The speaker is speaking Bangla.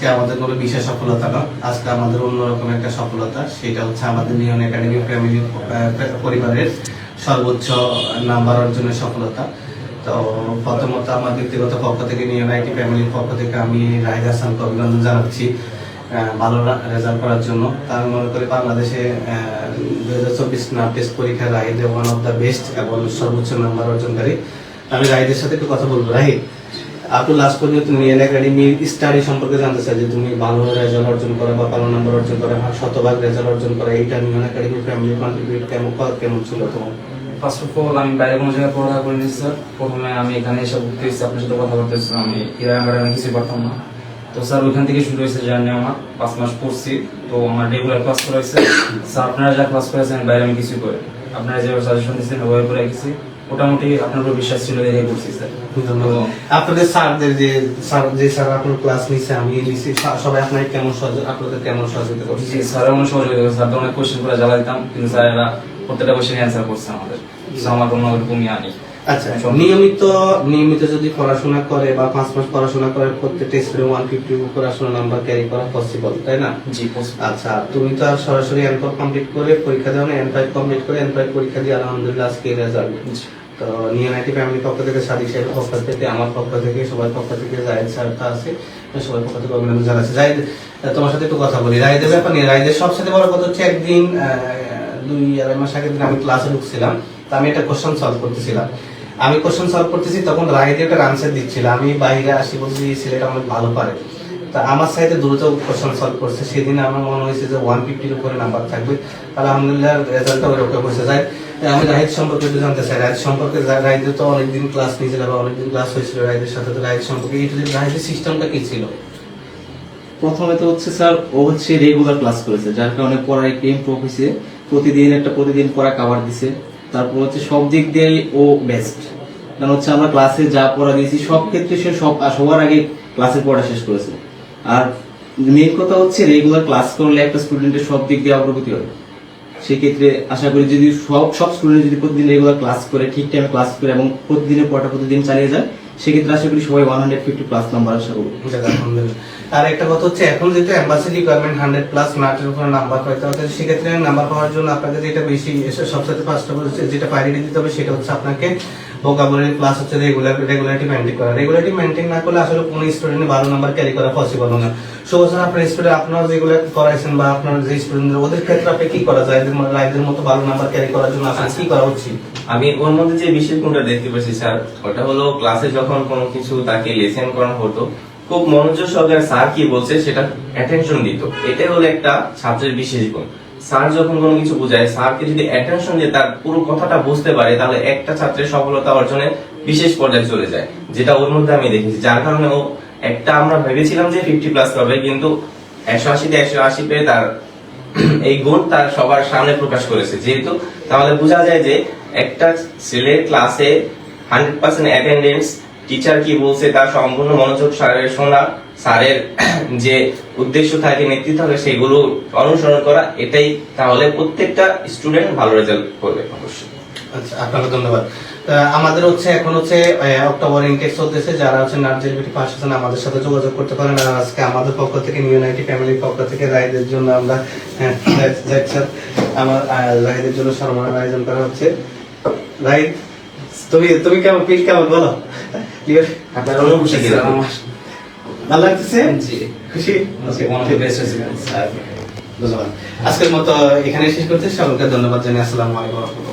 আজকে আমাদের কোনো বিশেষ সফলতা না, আজকে আমাদের অন্যরকম একটা সফলতা। সেটা হচ্ছে আমাদের নিয়ন একাডেমি ফ্যামিলি পরিবারের সর্বোচ্চ নাম্বার অর্জনের সফলতা। তো প্রথমত আমার ব্যক্তিগত পক্ষ থেকে নিয়ন আইটি ফ্যামিলির পক্ষ থেকে আমি রাহিদ হাসানকে অভিনন্দন জানাচ্ছি ভালো রেজাল্ট করার জন্য। আমি মনে করি বাংলাদেশে 2024 নাম টেস্ট পরীক্ষায় Rahid one of the best এবং সর্বোচ্চ নাম্বার অর্জনকারী। আমি রাহিদের সাথে একটু কথা বলবো। রাহিদ, আপনি লাস্ট পর্যন্ত নিয়ন একাডেমি স্টাডি সম্পর্কে জানতে চাই যে তুমি ভালো রেজাল্ট অর্জন করো বা ভালো নাম্বার অর্জন করো, শতভাগ রেজাল্ট অর্জন করো, এইটা নিয়ন একাডেমি ফ্যামিলি কন্ট্রিবিউট কেমন ছিল তোমার? ফার্স্ট অফ অল আমি বাইরে কোনো জায়গায় পড়ালেখা করিনি স্যার। প্রথমে আমি এখানে এসে ভর্তি হয়েছি, আপনার সাথে কথা বলতে এসেছিলাম। আমি হিরাঙ্গারে আমি কিছুই পারতাম না। তো স্যার ওইখান থেকে শুরু হয়েছে জার্নি আমার। 5 মাস পড়ছি, তো আমার রেগুলার ক্লাস করা হয়েছে। স্যার আপনারা যা ক্লাস করেছেন বাইরে আমি কিছুই করি, আপনারা যে সাজেশন দিচ্ছেন ওভাবে করে গেছি। মোটামুটি আপনার উপর বিশ্বাস ছিল দেখে করছি স্যার। ধন্যবাদ। আপনাদের স্যারদের যে স্যার আপনার ক্লাস নিচ্ছে, আমি নিচ্ছি, সবাই আপনাকে আপনাদের কেমন সহযোগিতা করছে? জি স্যার অনেক সহযোগিতা করেছে। স্যার তো অনেক কোয়েশ্চেন করে জ্বালা দিতাম, কিন্তু স্যার এরা প্রত্যেকটা কোয়েশ্চেন অ্যান্সার করছে আমাদের। আমার কোনো ওরকমই আনি। আচ্ছা, নিয়মিত যদি পড়াশোনা করে বা 5 মাস পড়াশোনা করে প্রত্যেকটা স্টুডেন্ট 150 পড়াশোনা নাম্বার ক্যারি করা পসিবল, তাই না? জি পসিবল। আচ্ছা, তুমি তো আর সরাসরি N4 কমপ্লিট করে পরীক্ষা দাও না, N5 কমপ্লিট করে N5 পরীক্ষা দিয়ে আলহামদুলিল্লাহ আজকে রেজাল্ট। তো নিয়ন আইটি ফ্যামিলি পক্ষ থেকে, সাদিক সাহেবের পক্ষ থেকে, আমার পক্ষ থেকে, সবার পক্ষ থেকে, জাহিদ স্যারটা আছে, সবার পক্ষ থেকে অভিনন্দন জানাচ্ছি। জাহিদ, তোমার সাথে একটু কথা বলি রাহিদের ব্যাপার নিয়ে। রাহিদের সবচেয়ে বড় কথা হচ্ছে একদিন 2-2.5 মাস আগের দিন আমি ক্লাসে ঢুকছিলাম, তো আমি একটা কোশ্চেন সলভ করতেছিলাম। আমি কোশ্চেন সলভ করতেছি, তখন রাহিদ একটা আনসার দিচ্ছিল। আমি বাইরে আসি, বলছি ছেলেটা অনেক ভালো পারে। তা আমার সাথে দ্রুত কোশ্চেন সলভ করছে। সেদিন আমার মনে হয়েছে যে 150-র উপরে নাম্বার থাকবে। আলহামদুলিল্লাহ রেজাল্টটা ওইরকম হয়েছে। যাই, আমি রাহিদ সম্পর্কে একটু জানতে চাই। রাহিদ সম্পর্কে, রাহিদের তো অনেকদিন ক্লাস নিয়েছিল বা অনেকদিন ক্লাস হয়েছিল রাহিদের সাথে। তো রাহিদ সম্পর্কে রাহিদের সিস্টেমটা কি ছিল? প্রথমে তো হচ্ছে স্যার ও হচ্ছে রেগুলার ক্লাস করেছে, যার কারণে পড়ার একটু ইমপ্রুভ হয়েছে। প্রতিদিন পড়া কভার দিছে। তারপর হচ্ছে সব দিক দিয়ে ও বেস্ট, কারণ হচ্ছে আমরা ক্লাসে যা পড়া দিয়েছি সব ক্ষেত্রে সে সবার আগে ক্লাসে পড়া শেষ করেছে। আর মেন কথা হচ্ছে রেগুলার ক্লাস করলে একটা স্টুডেন্টের সব দিক দিয়ে অগ্রগতি হবে। সেক্ষেত্রে আশা করি যদি সব স্টুডেন্ট যদি প্রতিদিন রেগুলার ক্লাস করে, ঠিক টাইমে ক্লাস করে এবং প্রতিদিনের পড়াটা প্রতিদিন চালিয়ে যায়, সেক্ষেত্রে আশা করি সবাই 150 প্লাস নাম্বার আশা করবো। আলহামদুলিল্লাহ। আর একটা কথা হচ্ছে, এখন যেহেতু এমবাসি রিকোয়ারমেন্ট 100 প্লাস মার্কের উপরে নাম্বার পাইতে হবে, সেক্ষেত্রে নাম্বার পাওয়ার জন্য আপনাকে যেটা বেশি সবচেয়ে ফার্স্ট যেটা প্রায়োরিটি দিতে হবে সেটা হচ্ছে আপনাকে ভোকাবুলারি প্লাস হচ্ছে রেগুলারিটি মেইনটেইন করা। রেগুলারিটি মেইনটেইন না করলে আসলে কোনো স্টুডেন্টের ভালো নাম্বার ক্যারি করা পসিবল না। সুবহান, আপনার স্টুডেন্ট আপনারা যেগুলো করাইছেন বা আপনার যে স্টুডেন্টদের, ওদের ক্ষেত্রে আপনি কি করা যায় রাইদের মতো ভালো নাম্বার ক্যারি করার জন্য আসলে কি করা উচিত? আমি ওর মধ্যে যে বিশেষ গুণটা দেখতে পাচ্ছি স্যার, ওটা হলো ক্লাসে যখন কোনো কিছু তাকে লেসন করানো হতো, খুব মনোযোগ সহকারে স্যার কি বলছে সেটা অ্যাটেনশন দিত। এটাই হলো একটা ছাত্রের বিশেষ গুণ। স্যার যখন কোনো কিছু বোঝায়, স্যারকে যদি অ্যাটেনশন দিয়ে তার পুরো কথাটা বুঝতে পারে, তাহলে একটা ছাত্রের সফলতা অর্জনে বিশেষ পর্যায়ে চলে যায়, যেটা ওর মধ্যে আমি দেখেছি। যার কারণে ও আমরা ভেবেছিলাম যে 50 প্লাস পাবে, কিন্তু 180-তে 180 পেয়ে তার এই গুণ তার সবার সামনে প্রকাশ করেছে। যেহেতু তাহলে বোঝা যায় যে একটা ছেলের ক্লাসে 100% অ্যাটেন্ডেন্স, টিচার কি বলছে তার সম্পূর্ণ মনোযোগ স্যারের শোনা, স্যারের যে উদ্দেশ্য থাকে নেতৃত্ব থাকে সেগুলো অনুসরণ করা, এটাই তাহলে প্রত্যেকটা স্টুডেন্ট ভালো রেজাল্ট করবে অবশ্যই। আচ্ছা, আপনাকে ধন্যবাদ। আমাদের হচ্ছে এখন হচ্ছে অক্টোবর ইনটেক চলতেছে। যারা হচ্ছে নার্সারি পাস আছেন আমাদের সাথে যোগাযোগ করতে পারেন। আর আজকে আমাদের পক্ষ থেকে নিয়ন আইটি ফ্যামিলির পক্ষ থেকে রাইদের জন্য আমরা আমার রাইদের জন্য সম্মানের আয়োজন করা হচ্ছে। রাইদ, তুমি কেমন ফিল কেমন বলো? আপনার অনুভূতি কি? ভালো লাগতেছে? জি খুশি? ধন্যবাদ। আজকের মতো এখানে শেষ করতে, সকলকে ধন্যবাদ জানিয়ে আসসালামু আলাইকুম।